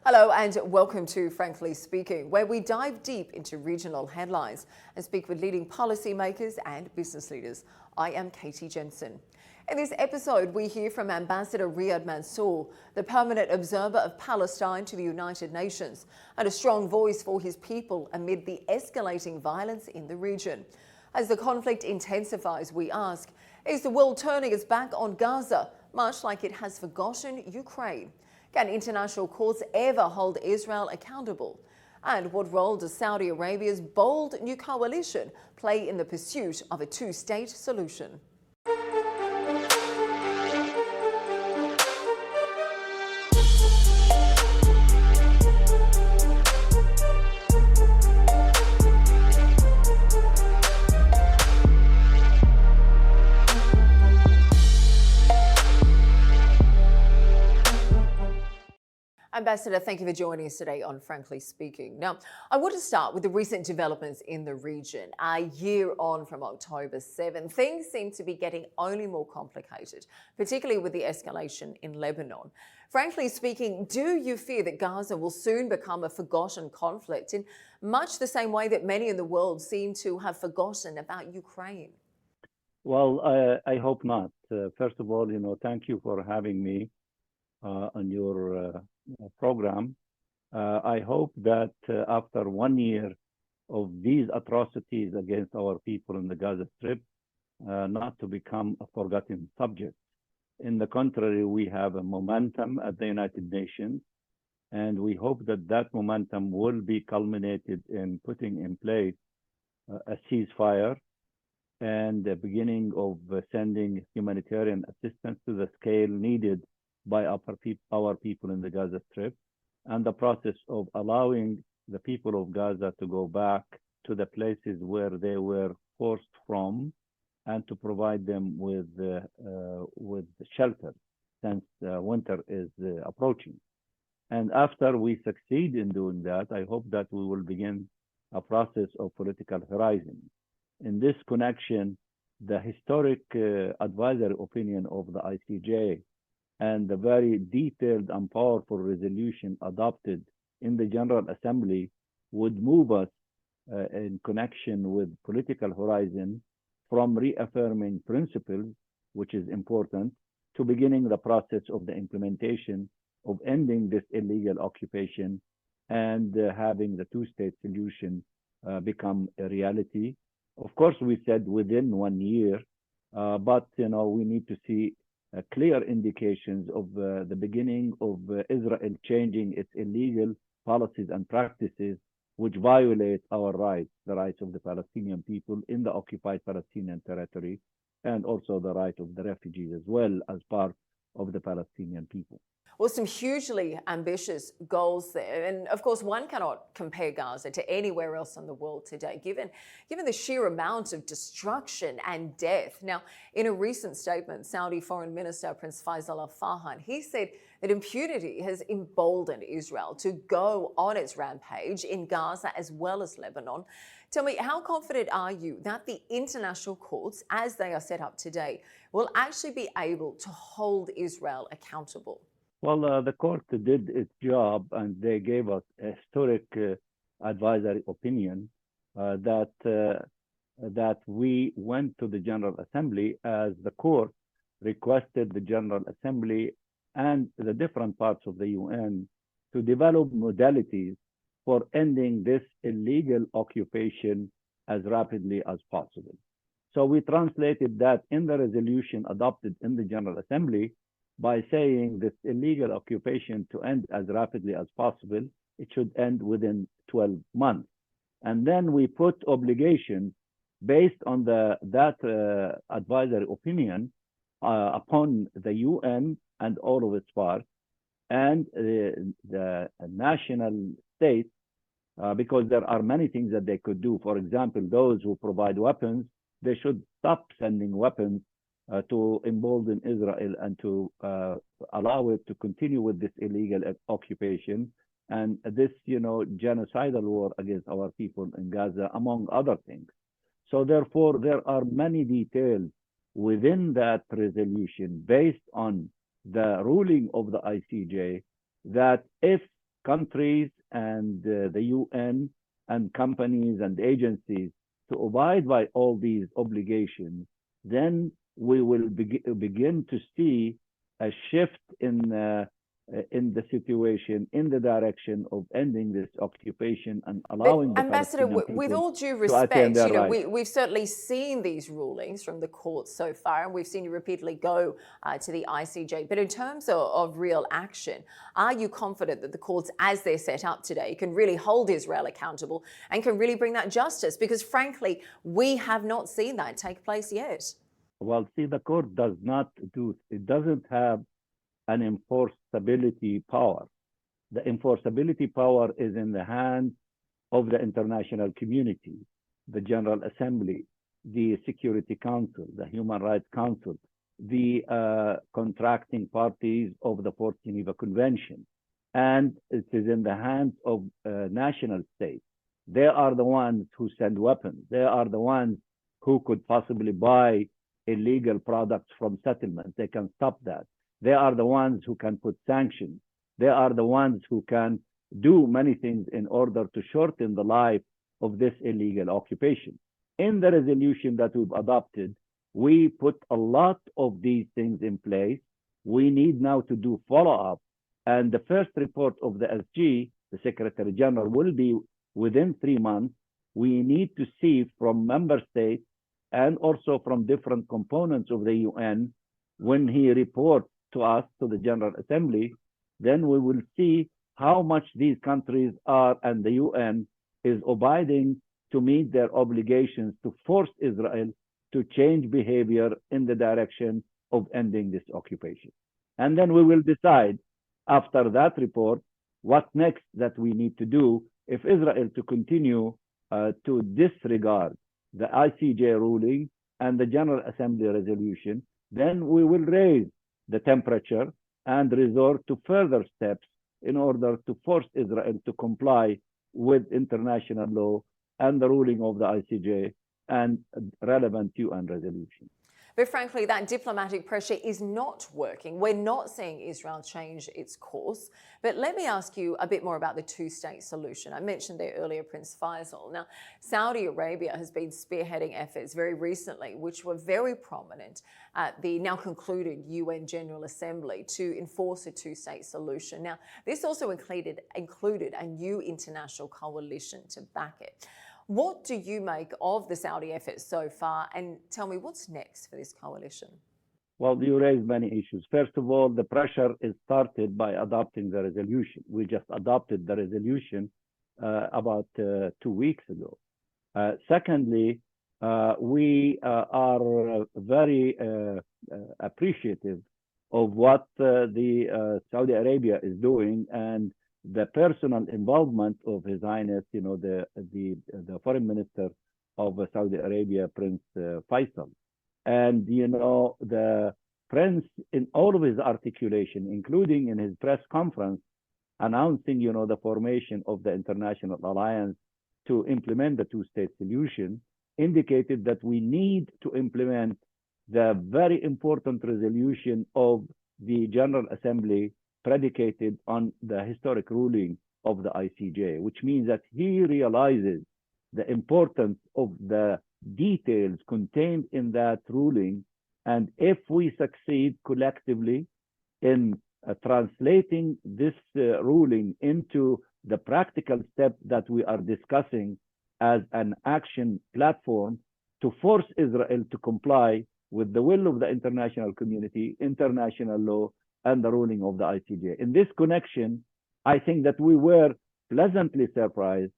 Hello and welcome to Frankly Speaking, where we dive deep into regional headlines and speak with leading policymakers and business leaders. I am Katie Jensen. In this episode, we hear from Ambassador Riyad Mansour, the Permanent Observer of Palestine to the United Nations, and a strong voice for his people amid the escalating violence in the region. As the conflict intensifies, we ask, is the world turning its back on Gaza, much like it has forgotten Ukraine? Can international courts ever hold Israel accountable? And what role does Saudi Arabia's bold new coalition play in the pursuit of a two-state solution? Ambassador, thank you for joining us today on Frankly Speaking. Now, I want to start with the recent developments in the region. A year on from October 7, things seem to be getting only more complicated, particularly with the escalation in Lebanon. Frankly speaking, do you fear that Gaza will soon become a forgotten conflict in much the same way that many in the world seem to have forgotten about Ukraine? Well, I hope not. First of all, thank you for having me on your program. I hope that after 1 year of these atrocities against our people in the Gaza Strip, not to become a forgotten subject. In the contrary, we have a momentum at the United Nations, and we hope that that momentum will be culminated in putting in place a ceasefire and the beginning of sending humanitarian assistance to the scale needed by our people in the Gaza Strip, and the process of allowing the people of Gaza to go back to the places where they were forced from, and to provide them with shelter, since winter is approaching. And after we succeed in doing that, I hope that we will begin a process of political horizon. In this connection, the historic advisory opinion of the ICJ and the very detailed and powerful resolution adopted in the General Assembly would move us in connection with political horizon from reaffirming principles, which is important, to beginning the process of the implementation of ending this illegal occupation and having the two-state solution become a reality. Of course, we said within 1 year, but we need to see clear indications of the beginning of Israel changing its illegal policies and practices which violate our rights, the rights of the Palestinian people in the occupied Palestinian territory, and also the right of the refugees as well as part of the Palestinian people. Well, some hugely ambitious goals there. And of course, one cannot compare Gaza to anywhere else in the world today, given the sheer amount of destruction and death. Now, in a recent statement, Saudi Foreign Minister Prince Faisal Al Fahad, he said that impunity has emboldened Israel to go on its rampage in Gaza as well as Lebanon. Tell me, how confident are you that the international courts, as they are set up today, will actually be able to hold Israel accountable? Well, the court did its job, and they gave us a historic advisory opinion that we went to the General Assembly as the court requested the General Assembly and the different parts of the UN to develop modalities for ending this illegal occupation as rapidly as possible. So we translated that in the resolution adopted in the General Assembly by saying this illegal occupation to end as rapidly as possible. It should end within 12 months. And then we put obligations based on that advisory opinion upon the UN and all of its parts and the national states, because there are many things that they could do. For example, those who provide weapons, they should stop sending weapons to embolden Israel and to allow it to continue with this illegal occupation and this, genocidal war against our people in Gaza, among other things. So therefore, there are many details within that resolution based on the ruling of the ICJ that if countries and the UN and companies and agencies to abide by all these obligations, then we will begin to see a shift in the situation, in the direction of ending this occupation and allowing the Ambassador, Palestinian with people all due to attain respect, their you know, rights. we've certainly seen these rulings from the courts so far, and we've seen you repeatedly go to the ICJ. But in terms of real action, are you confident that the courts, as they're set up today, can really hold Israel accountable and can really bring that justice? Because frankly, we have not seen that take place yet. Well, see, the court doesn't have an enforceability power. The enforceability power is in the hands of the international community, the General Assembly, the Security Council, the Human Rights Council, the contracting parties of the Fourth Geneva Convention. And it is in the hands of national states. They are the ones who send weapons. They are the ones who could possibly buy illegal products from settlements. They can stop that. They are the ones who can put sanctions. They are the ones who can do many things in order to shorten the life of this illegal occupation. In the resolution that we've adopted, we put a lot of these things in place. We need now to do follow-up. And the first report of the SG, the Secretary General, will be within 3 months. We need to see from member states and also from different components of the UN, when he reports to us, to the General Assembly, then we will see how much these countries are and the UN is abiding to meet their obligations to force Israel to change behavior in the direction of ending this occupation. And then we will decide after that report what next that we need to do if Israel to continue to disregard the ICJ ruling and the General Assembly resolution. Then we will raise the temperature and resort to further steps in order to force Israel to comply with international law and the ruling of the ICJ and relevant UN resolutions. But frankly, that diplomatic pressure is not working. We're not seeing Israel change its course. But let me ask you a bit more about the two-state solution. I mentioned there earlier Prince Faisal. Now, Saudi Arabia has been spearheading efforts very recently, which were very prominent at the now concluded UN General Assembly to enforce a two-state solution. Now, this also included a new international coalition to back it. What do you make of the Saudi efforts so far? And tell me, what's next for this coalition? Well, you raised many issues. First of all, the pressure is started by adopting the resolution. We just adopted the resolution about 2 weeks ago. Secondly, we are very appreciative of what the Saudi Arabia is doing and the personal involvement of His Highness, you know, the Foreign Minister of Saudi Arabia, Prince Faisal. And, you know, the Prince, in all of his articulation, including in his press conference, announcing, you know, the formation of the International Alliance to implement the two-state solution, indicated that we need to implement the very important resolution of the General Assembly predicated on the historic ruling of the ICJ, which means that he realizes the importance of the details contained in that ruling. And if we succeed collectively in translating this ruling into the practical step that we are discussing as an action platform to force Israel to comply with the will of the international community, international law, and the ruling of the ICJ. In this connection, I think that we were pleasantly surprised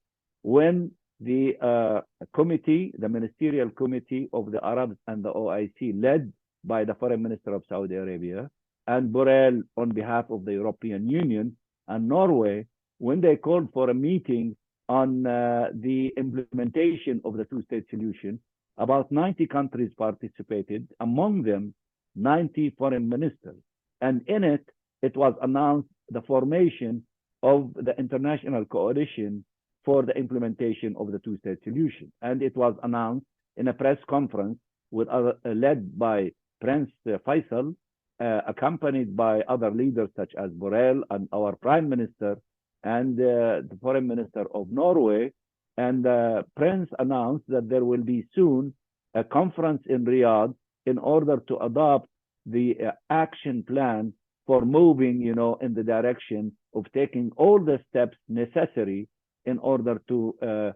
when the committee, the ministerial committee of the Arabs and the OIC, led by the Foreign Minister of Saudi Arabia, and Borrell on behalf of the European Union and Norway, when they called for a meeting on the implementation of the two-state solution, about 90 countries participated, among them 90 foreign ministers. And in it, it was announced the formation of the international coalition for the implementation of the two-state solution. And it was announced in a press conference led by Prince Faisal, accompanied by other leaders such as Borrell and our Prime Minister, and the foreign minister of Norway. And the prince announced that there will be soon a conference in Riyadh in order to adopt the action plan for moving, in the direction of taking all the steps necessary in order to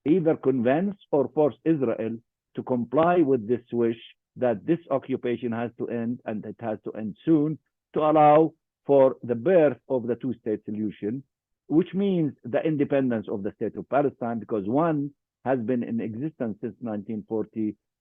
either convince or force Israel to comply with this wish that this occupation has to end, and it has to end soon, to allow for the birth of the two-state solution, which means the independence of the state of Palestine, because one has been in existence since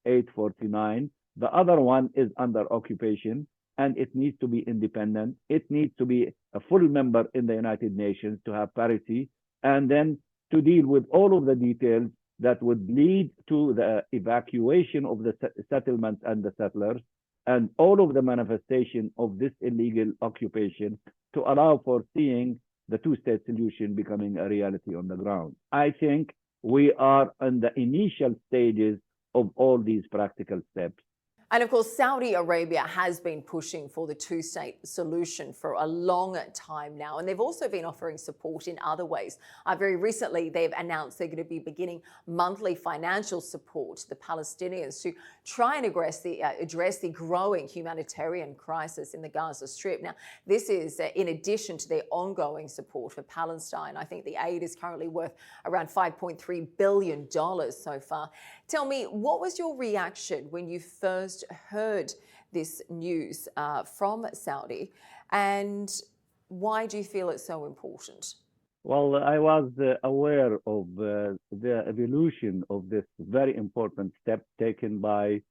1948-49. The other one is under occupation, and it needs to be independent. It needs to be a full member in the United Nations to have parity, and then to deal with all of the details that would lead to the evacuation of the settlements and the settlers, and all of the manifestation of this illegal occupation to allow for seeing the two-state solution becoming a reality on the ground. I think we are in the initial stages of all these practical steps. And of course, Saudi Arabia has been pushing for the two-state solution for a long time now, and they've also been offering support in other ways. Very recently, they've announced they're going to be beginning monthly financial support to the Palestinians to try and address the growing humanitarian crisis in the Gaza Strip. Now, this is in addition to their ongoing support for Palestine. I think the aid is currently worth around $5.3 billion so far. Tell me, what was your reaction when you first heard this news from Saudi, and why do you feel it's so important? Well, I was aware of the evolution of this very important step taken by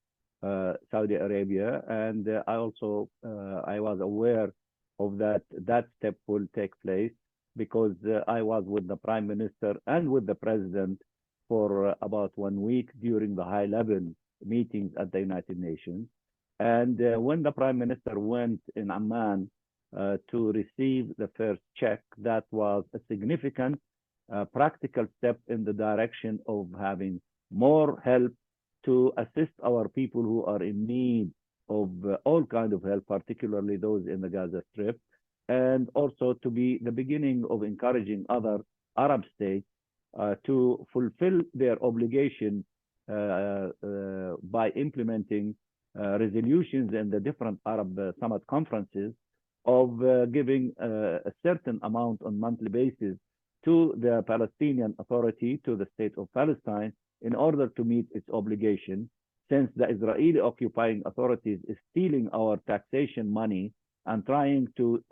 Saudi Arabia, and I was aware of that step will take place because I was with the Prime Minister and with the President for about 1 week during the high-level meetings at the United Nations. And when the Prime Minister went in Amman to receive the first check, that was a significant practical step in the direction of having more help to assist our people who are in need of all kinds of help, particularly those in the Gaza Strip, and also to be the beginning of encouraging other Arab states to fulfill their obligation by implementing resolutions in the different Arab summit conferences of giving a certain amount on monthly basis to the Palestinian Authority, to the state of Palestine, in order to meet its obligation, since the Israeli occupying authorities is stealing our taxation money and trying to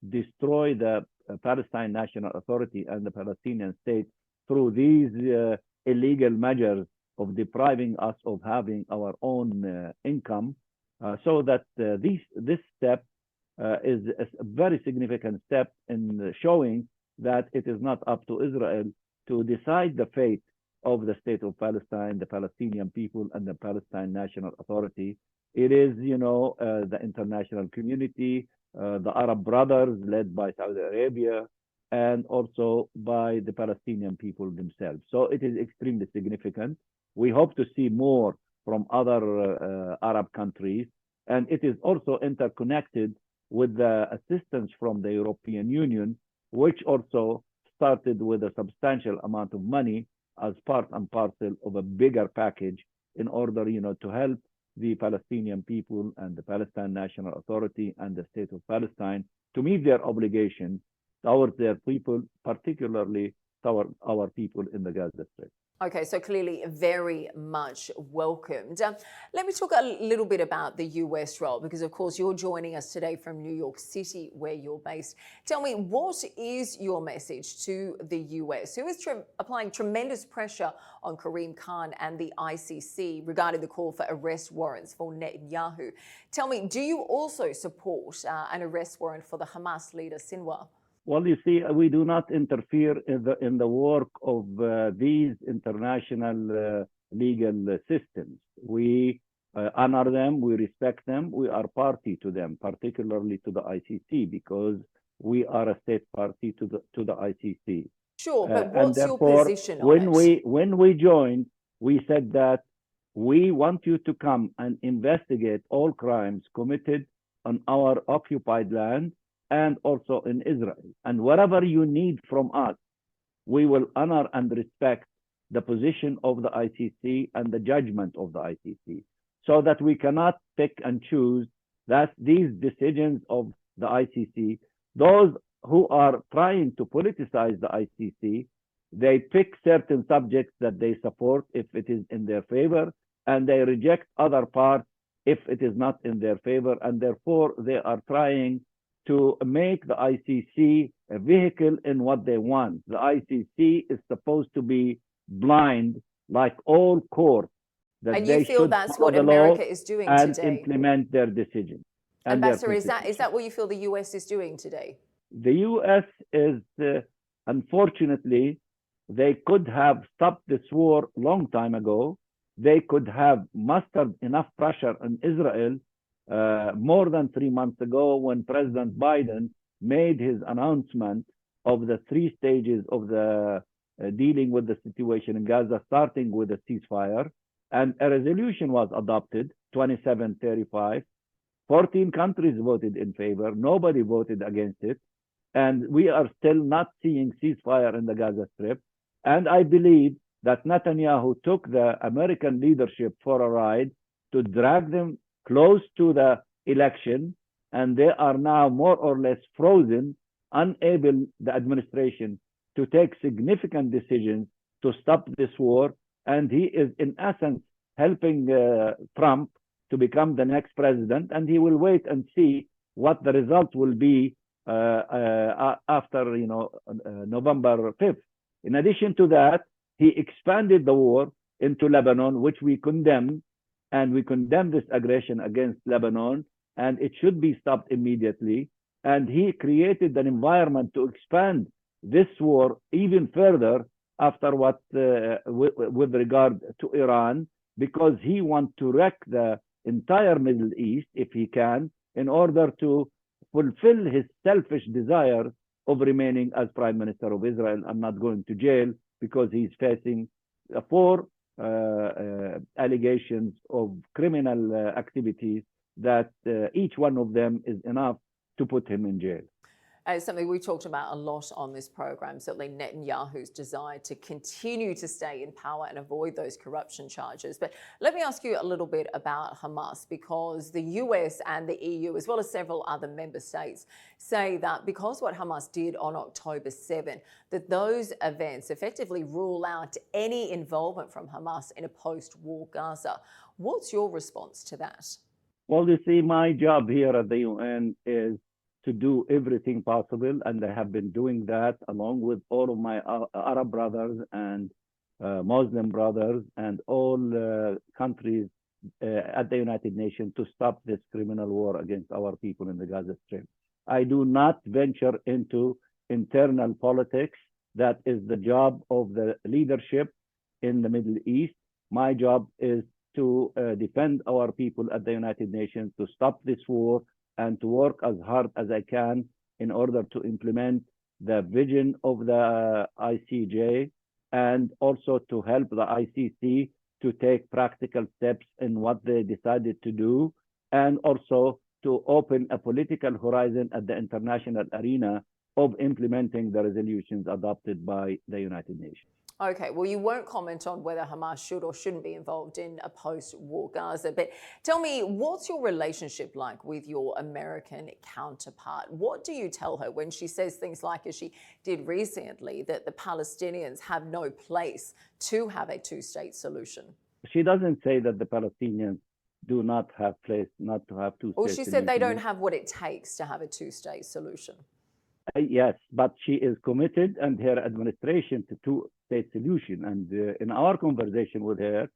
destroy the Palestine National Authority and the Palestinian state through these illegal measures of depriving us of having our own income, so that this step is a very significant step in showing that it is not up to Israel to decide the fate of the state of Palestine, the Palestinian people, and the Palestine National Authority. It is, the international community, the Arab brothers led by Saudi Arabia, and also by the Palestinian people themselves. So it is extremely significant. We hope to see more from other Arab countries, and it is also interconnected with the assistance from the European Union, which also started with a substantial amount of money as part and parcel of a bigger package in order, to help the Palestinian people and the Palestine National Authority and the state of Palestine to meet their obligation towards their people, particularly toward our people in the Gaza Strip. Okay, so clearly very much welcomed. Let me talk a little bit about the US role, because of course you're joining us today from New York City, where you're based. Tell me, what is your message to the US, who is applying tremendous pressure on Karim Khan and the ICC regarding the call for arrest warrants for Netanyahu? Tell me, do you also support an arrest warrant for the Hamas leader, Sinwar? Well, you see, we do not interfere in the work of these international legal systems. We honor them, we respect them, we are party to them, particularly to the ICC, because we are a state party to the ICC. Sure, but what's your position on it? When we joined, we said that we want you to come and investigate all crimes committed on our occupied land, and also in Israel. And whatever you need from us, we will honor and respect the position of the ICC and the judgment of the ICC, so that we cannot pick and choose that these decisions of the ICC, those who are trying to politicize the ICC, they pick certain subjects that they support if it is in their favor, and they reject other parts if it is not in their favor, and therefore they are trying to make the ICC a vehicle in what they want. The ICC is supposed to be blind, like all courts, that And they you feel should that's follow what the law America is doing and today? implement their decisions. And Ambassador, is that what you feel the US is doing today? The US is, unfortunately, they could have stopped this war long time ago. They could have mustered enough pressure on Israel more than 3 months ago, when President Biden made his announcement of the 3 stages of the dealing with the situation in Gaza, starting with a ceasefire. And a resolution was adopted, 2735. 14 countries voted in favor. Nobody voted against it. And we are still not seeing ceasefire in the Gaza Strip. And I believe that Netanyahu took the American leadership for a ride to drag them close to the election, and they are now more or less frozen, unable, the administration, to take significant decisions to stop this war. And he is, in essence, helping Trump to become the next president, and he will wait and see what the results will be after November 5th. In addition to that, he expanded the war into Lebanon, which we condemn, and we condemn this aggression against Lebanon, and it should be stopped immediately. And he created an environment to expand this war even further after what, with regard to Iran, because he wants to wreck the entire Middle East, if he can, in order to fulfill his selfish desire of remaining as Prime Minister of Israel and not going to jail, because he's facing 4 allegations of criminal activities that each one of them is enough to put him in jail. Something we talked about a lot on this program, certainly Netanyahu's desire to continue to stay in power and avoid those corruption charges. But let me ask you a little bit about Hamas, because the US and the EU, as well as several other member states, say that because what Hamas did on October 7, that those events effectively rule out any involvement from Hamas in a post-war Gaza. What's your response to that? Well, you see, my job here at the UN is to do everything possible, and I have been doing that along with all of my Arab brothers and Muslim brothers and all countries at the United Nations to stop this criminal war against our people in the Gaza Strip. I do not venture into internal politics. That is the job of the leadership in the Middle East. My job is to defend our people at the United Nations, to stop this war, and to work as hard as I can in order to implement the vision of the ICJ, and also to help the ICC to take practical steps in what they decided to do, and also to open a political horizon at the international arena of implementing the resolutions adopted by the United Nations. Okay, well, you won't comment on whether Hamas should or shouldn't be involved in a post-war Gaza, but tell me, what's your relationship like with your American counterpart? What do you tell her when she says things like, as she did recently, that the Palestinians have no place to have a 2-state solution? She doesn't say that the Palestinians do not have place not to have 2-state Well, she said they don't have what it takes to have a 2-state solution. Yes, but she is committed, and her administration, to 2-state solution. And in our conversation with her,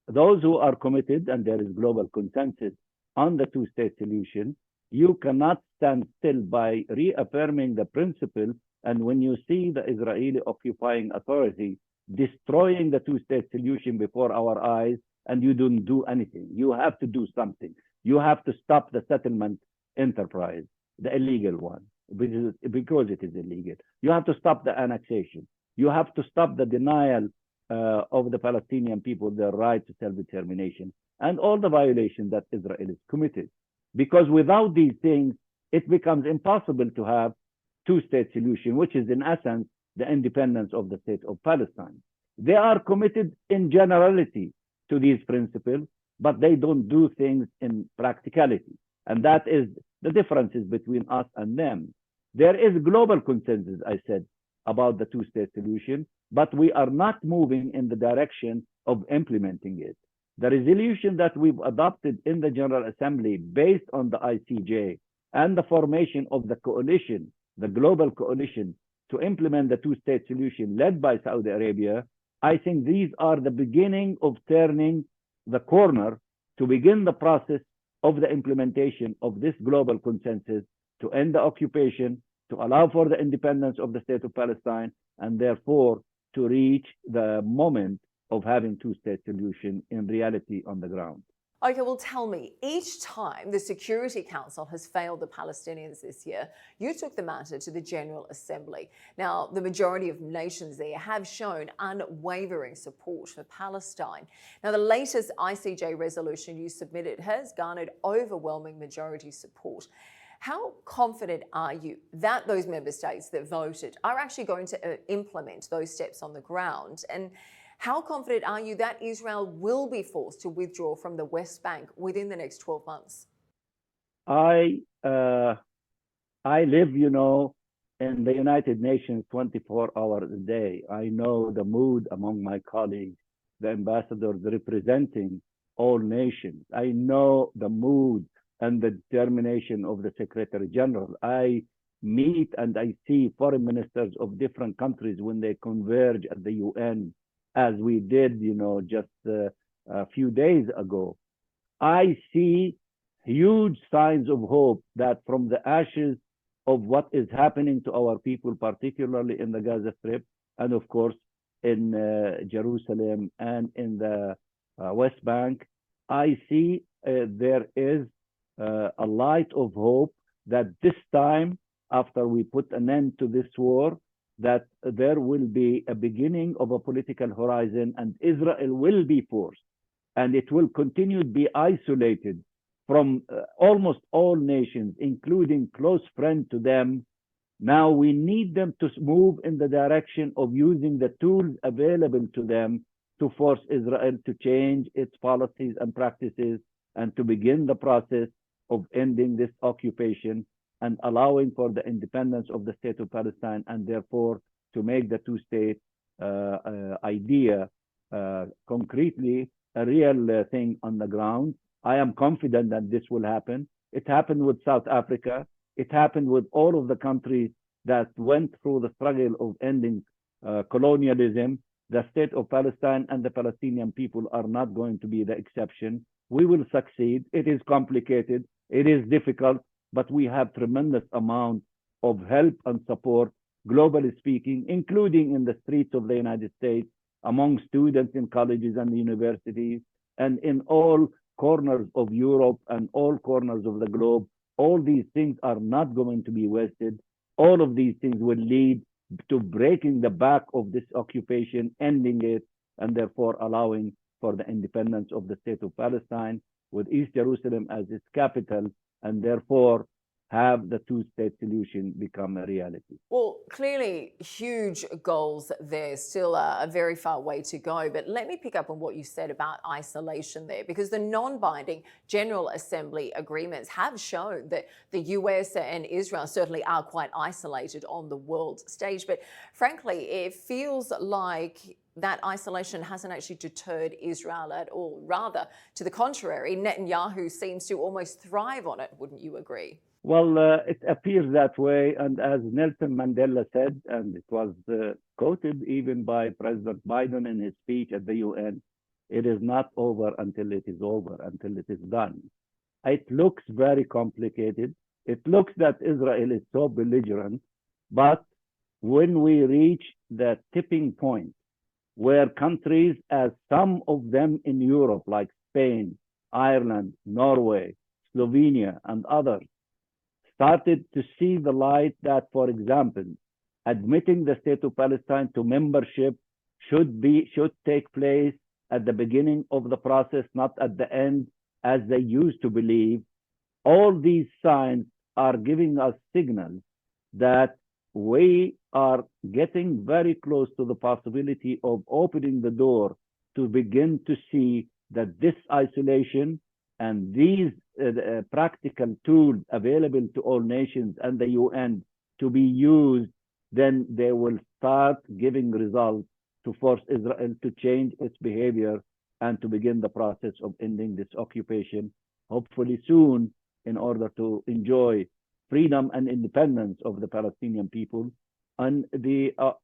those who are committed, and there is global consensus on the 2-state solution, you cannot stand still by reaffirming the principle. And when you see the Israeli occupying authority destroying the 2-state solution before our eyes, and you don't do anything, you have to do something. You have to stop the settlement enterprise, the illegal one, because it is illegal. You have to stop the annexation. You have to stop the denial of the Palestinian people their right to self-determination, and all the violations that Israel is committed. Because without these things, it becomes impossible to have two-state solution, which is in essence the independence of the state of Palestine. They are committed in generality to these principles, but they don't do things in practicality. And that is the differences between us and them. There is global consensus, I said, about the two-state solution, but we are not moving in the direction of implementing it. The resolution that we've adopted in the General Assembly based on the ICJ and the formation of the coalition, the global coalition, to implement the two-state solution led by Saudi Arabia, I think these are the beginning of turning the corner to begin the process of the implementation of this global consensus to end the occupation, to allow for the independence of the state of Palestine, and therefore to reach the moment of having two-state solution in reality on the ground. Okay, well, tell me, each time the Security Council has failed the Palestinians this year, you took the matter to the General Assembly. Now, the majority of nations there have shown unwavering support for Palestine. Now, the latest ICJ resolution you submitted has garnered overwhelming majority support. How confident are you that those member states that voted are actually going to implement those steps on the ground? And how confident are you that Israel will be forced to withdraw from the West Bank within the next 12 months? I live, in the United Nations 24 hours a day. I know the mood among my colleagues, the ambassadors representing all nations. I know the mood and the determination of the Secretary General. I meet and I see foreign ministers of different countries when they converge at the UN, as we did, just a few days ago. I see huge signs of hope that from the ashes of what is happening to our people, particularly in the Gaza Strip, and of course in Jerusalem and in the West Bank, I see there is a light of hope that this time, after we put an end to this war, that there will be a beginning of a political horizon and Israel will be forced, and it will continue to be isolated from almost all nations, including close friends to them. Now we need them to move in the direction of using the tools available to them to force Israel to change its policies and practices and to begin the process of ending this occupation and allowing for the independence of the state of Palestine, and therefore to make the two-state idea concretely a real thing on the ground. I am confident that this will happen. It happened with South Africa. It happened with all of the countries that went through the struggle of ending colonialism. The state of Palestine and the Palestinian people are not going to be the exception. We will succeed. It is complicated. It is difficult. But we have tremendous amount of help and support, globally speaking, including in the streets of the United States, among students in colleges and universities, and in all corners of Europe and all corners of the globe. All these things are not going to be wasted. All of these things will lead to breaking the back of this occupation, ending it, and therefore allowing for the independence of the state of Palestine, with East Jerusalem as its capital, and therefore have the two-state solution become a reality. Well, clearly huge goals there, still a very far way to go. But let me pick up on what you said about isolation there, because the non-binding General Assembly agreements have shown that the US and Israel certainly are quite isolated on the world stage. But frankly, it feels like that isolation hasn't actually deterred Israel at all. Rather, to the contrary, Netanyahu seems to almost thrive on it. Wouldn't you agree? Well, it appears that way. And as Nelson Mandela said, and it was quoted even by President Biden in his speech at the UN, it is not over until it is over, until it is done. It looks very complicated. It looks that Israel is so belligerent. But when we reach the tipping point, where countries, as some of them in Europe, like Spain, Ireland, Norway, Slovenia, and others, started to see the light that, for example, admitting the state of Palestine to membership should take place at the beginning of the process, not at the end, as they used to believe. All these signs are giving us signals that we are getting very close to the possibility of opening the door to begin to see that this isolation and these practical tools available to all nations and the UN to be used, then they will start giving results to force Israel to change its behavior and to begin the process of ending this occupation, hopefully soon, in order to enjoy freedom and independence of the Palestinian people on the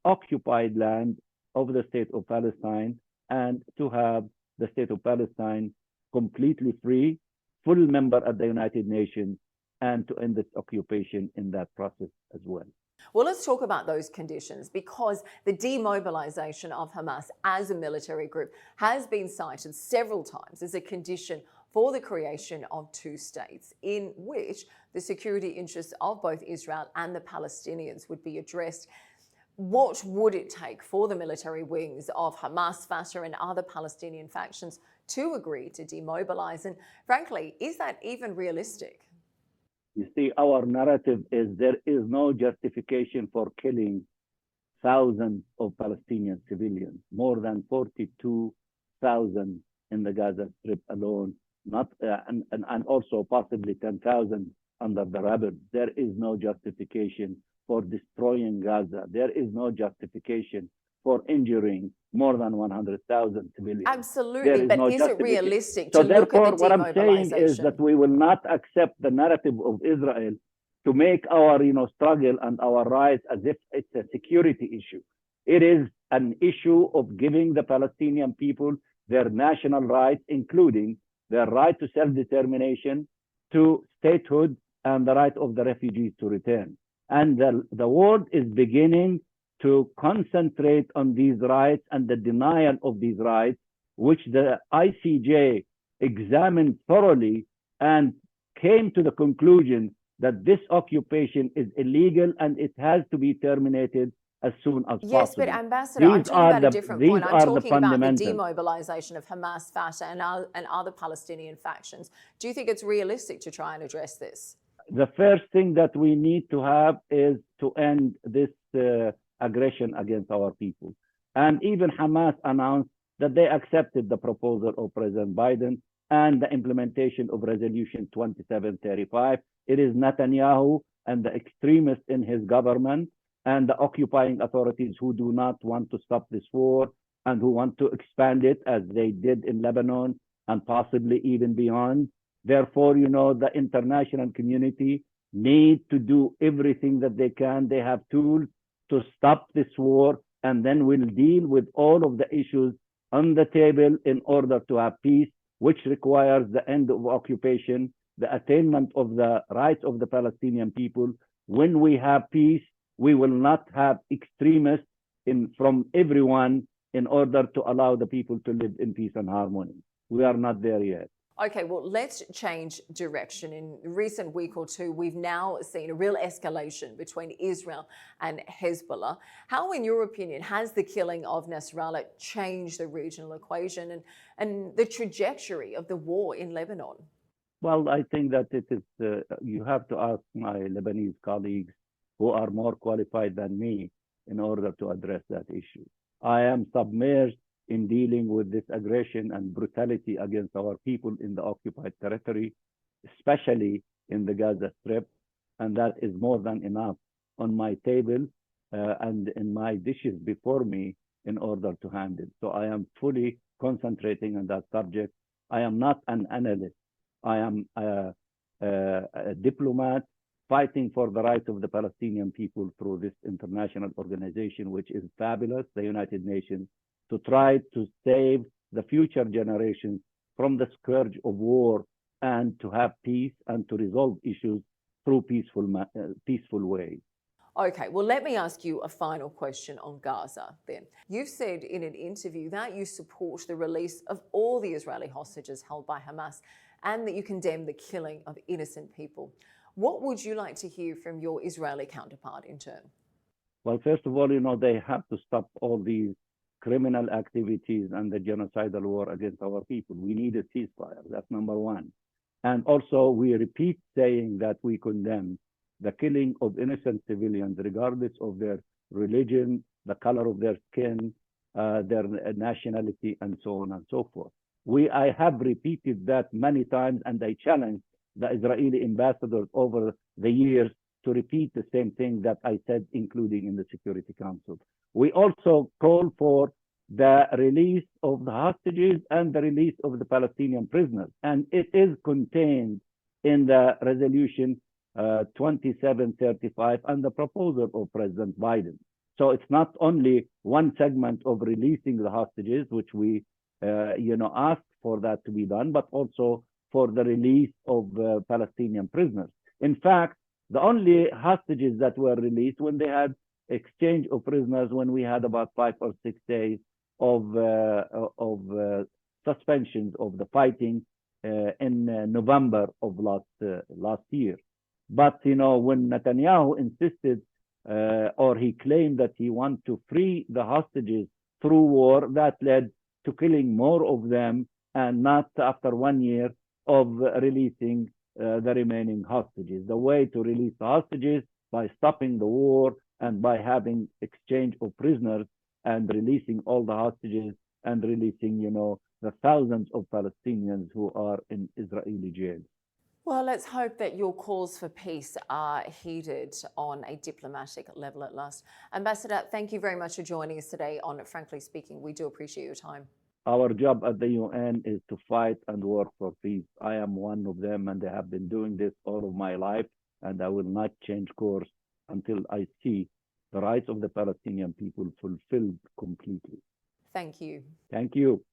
occupied land of the state of Palestine, and to have the state of Palestine completely free, full member at the United Nations, and to end this occupation in that process as well. Well, let's talk about those conditions, because the demobilization of Hamas as a military group has been cited several times as a condition for the creation of two states, in which the security interests of both Israel and the Palestinians would be addressed. What would it take for the military wings of Hamas, Fatah, and other Palestinian factions to agree to demobilize? And frankly, is that even realistic? You see, our narrative is there is no justification for killing thousands of Palestinian civilians, more than 42,000 in the Gaza Strip alone, and also possibly 10,000 under the rubble. There is no justification for destroying Gaza. There is no justification for injuring more than 100,000 civilians. Absolutely, but is it realistic to look at the demobilization? What I'm saying is demobilization? that we will not accept the narrative of Israel to make our struggle and our rights as if it's a security issue. It is an issue of giving the Palestinian people their national rights, including their right to self-determination, to statehood, and the right of the refugees to return. And the world is beginning to concentrate on these rights and the denial of these rights, which the ICJ examined thoroughly and came to the conclusion that this occupation is illegal and it has to be terminated as soon as possible. Yes, but Ambassador, I'm talking about a different point. I'm talking about the demobilization of Hamas, Fatah, and other Palestinian factions. Do you think it's realistic to try and address this? The first thing that we need to have is to end this aggression against our people. And even Hamas announced that they accepted the proposal of President Biden and the implementation of Resolution 2735. It is Netanyahu and the extremists in his government and the occupying authorities who do not want to stop this war and who want to expand it as they did in Lebanon and possibly even beyond. Therefore, the international community need to do everything that they can. They have tools to stop this war, and then we'll deal with all of the issues on the table in order to have peace, which requires the end of occupation, the attainment of the rights of the Palestinian people. When we have peace, we will not have extremists from everyone in order to allow the people to live in peace and harmony. We are not there yet. Okay, well, let's change direction. In a recent week or two, we've now seen a real escalation between Israel and Hezbollah. How, in your opinion, has the killing of Nasrallah changed the regional equation and the trajectory of the war in Lebanon? Well, I think that it is, you have to ask my Lebanese colleagues who are more qualified than me in order to address that issue. I am submerged in dealing with this aggression and brutality against our people in the occupied territory, especially in the Gaza Strip. And that is more than enough on my table and in my dishes before me in order to handle. So I am fully concentrating on that subject. I am not an analyst. I am a diplomat fighting for the rights of the Palestinian people through this international organization, which is fabulous, the United Nations, to try to save the future generations from the scourge of war and to have peace and to resolve issues through peaceful ways. Okay, well, let me ask you a final question on Gaza then. You've said in an interview that you support the release of all the Israeli hostages held by Hamas and that you condemn the killing of innocent people. What would you like to hear from your Israeli counterpart in turn? Well, first of all, they have to stop all these criminal activities and the genocidal war against our people. We need a ceasefire. That's number one. And also, we repeat saying that we condemn the killing of innocent civilians, regardless of their religion, the color of their skin, their nationality, and so on and so forth. I have repeated that many times, and I challenge the Israeli ambassadors over the years to repeat the same thing that I said, including in the Security Council. We also call for the release of the hostages and the release of the Palestinian prisoners. And it is contained in the resolution 2735 and the proposal of President Biden. So it's not only one segment of releasing the hostages, which we asked for that to be done, but also for the release of Palestinian prisoners. In fact, the only hostages that were released when they had exchange of prisoners, when we had about 5 or 6 days of suspensions of the fighting in November of last year. But when Netanyahu insisted or he claimed that he wanted to free the hostages through war, that led to killing more of them, and not after 1 year of releasing the remaining hostages. The way to release the hostages by stopping the war and by having exchange of prisoners and releasing all the hostages and releasing, the thousands of Palestinians who are in Israeli jails. Well, let's hope that your calls for peace are heeded on a diplomatic level at last. Ambassador, thank you very much for joining us today on Frankly Speaking. We do appreciate your time. Our job at the UN is to fight and work for peace. I am one of them, and I have been doing this all of my life, and I will not change course until I see the rights of the Palestinian people fulfilled completely. Thank you. Thank you.